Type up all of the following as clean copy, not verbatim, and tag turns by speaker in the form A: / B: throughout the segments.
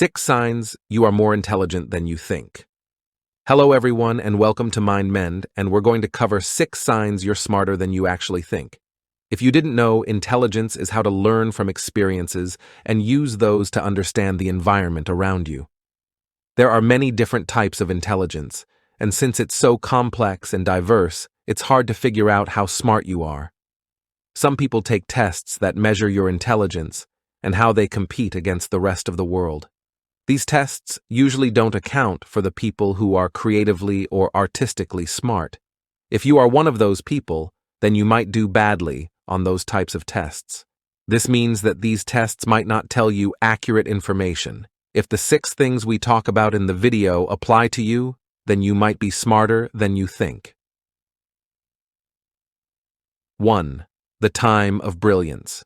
A: 6 signs you are more intelligent than you think. Hello everyone and welcome to MindMend, and we're going to cover 6 signs you're smarter than you actually think. If you didn't know, intelligence is how to learn from experiences and use those to understand the environment around you. There are many different types of intelligence, and since it's so complex and diverse, it's hard to figure out how smart you are. Some people take tests that measure your intelligence and how they compete against the rest of the world. These tests usually don't account for the people who are creatively or artistically smart. If you are one of those people, then you might do badly on those types of tests. This means that these tests might not tell you accurate information. If the 6 things we talk about in the video apply to you, then you might be smarter than you think. 1. The time of brilliance.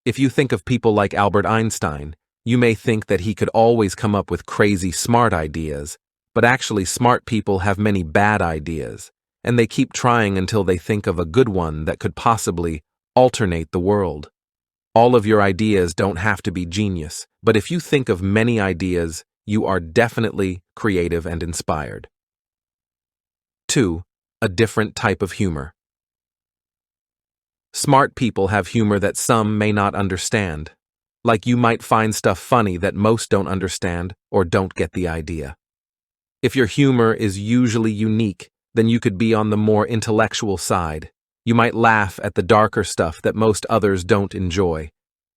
A: If you think of people like Albert Einstein, you may think that he could always come up with crazy smart ideas, but actually smart people have many bad ideas, and they keep trying until they think of a good one that could possibly alternate the world. All of your ideas don't have to be genius, but if you think of many ideas, you are definitely creative and inspired. 2. A different type of humor. Smart people have humor that some may not understand. Like you might find stuff funny that most don't understand or don't get the idea. If your humor is usually unique, then you could be on the more intellectual side. You might laugh at the darker stuff that most others don't enjoy.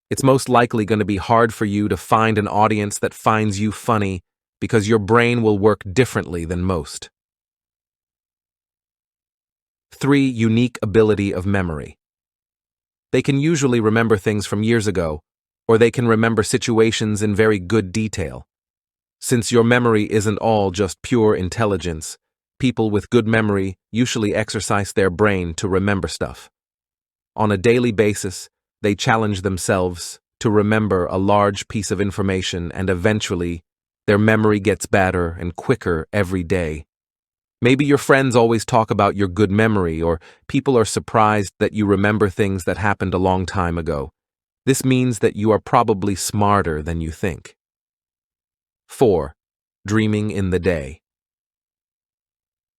A: It's most likely going to be hard for you to find an audience that finds you funny because your brain will work differently than most. 3. Unique ability of memory. They can usually remember things from years ago, or they can remember situations in very good detail. Since your memory isn't all just pure intelligence, people with good memory usually exercise their brain to remember stuff. On a daily basis, they challenge themselves to remember a large piece of information, and eventually, their memory gets better and quicker every day. Maybe your friends always talk about your good memory, or people are surprised that you remember things that happened a long time ago. This means that you are probably smarter than you think. 4. Dreaming in the day.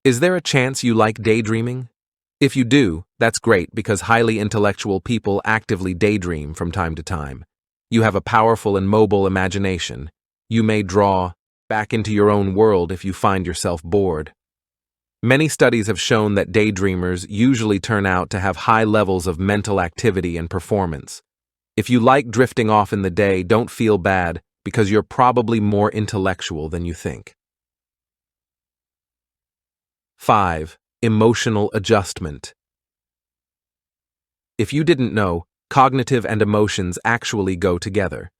A: Is there a chance you like daydreaming? If you do, that's great because highly intellectual people actively daydream from time to time. You have a powerful and mobile imagination. You may draw back into your own world if you find yourself bored. Many studies have shown that daydreamers usually turn out to have high levels of mental activity and performance. If you like drifting off in the day, don't feel bad because you're probably more intellectual than you think. 5. Emotional adjustment. If you didn't know, cognitive and emotions actually go together.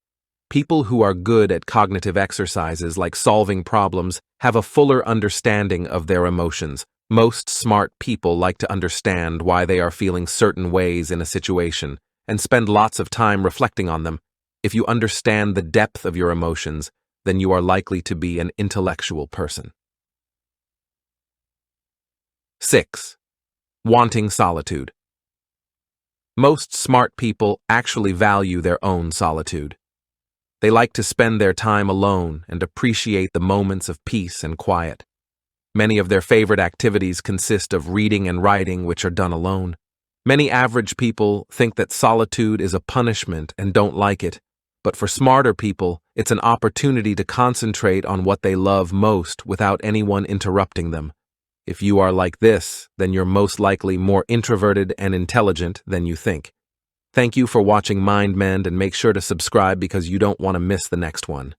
A: People who are good at cognitive exercises like solving problems have a fuller understanding of their emotions. Most smart people like to understand why they are feeling certain ways in a situation and spend lots of time reflecting on them. If you understand the depth of your emotions, then you are likely to be an intellectual person. 6. Wanting solitude. Most smart people actually value their own solitude. They like to spend their time alone and appreciate the moments of peace and quiet. Many of their favorite activities consist of reading and writing, which are done alone. Many average people think that solitude is a punishment and don't like it, but for smarter people, it's an opportunity to concentrate on what they love most without anyone interrupting them. If you are like this, then you're most likely more introverted and intelligent than you think. Thank you for watching MindMend, and make sure to subscribe because you don't want to miss the next one.